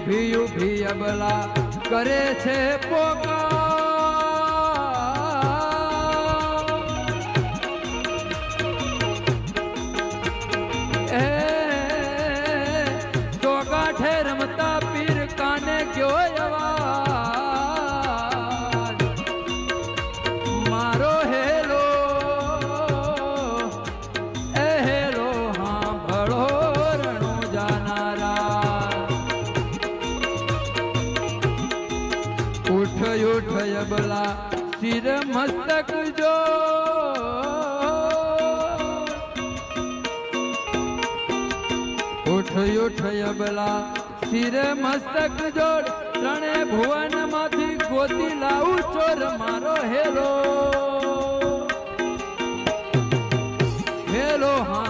ઉભી ઉભી અબલા કરે છે પોકાર ગાંઠે રમતા પીર કાને ગયો અવાજ મારો હેલો એ હેલો હા ભળો રણો જાનારા ઉઠ ઉઠ અબલા શિર મસ્તક જો ઉઠ ઉઠ અબલા શિર મસ્તક જોડ ત્રણે ભુવન માંથી ગોતી લાવું ચોર મારો હેલો હેલો હા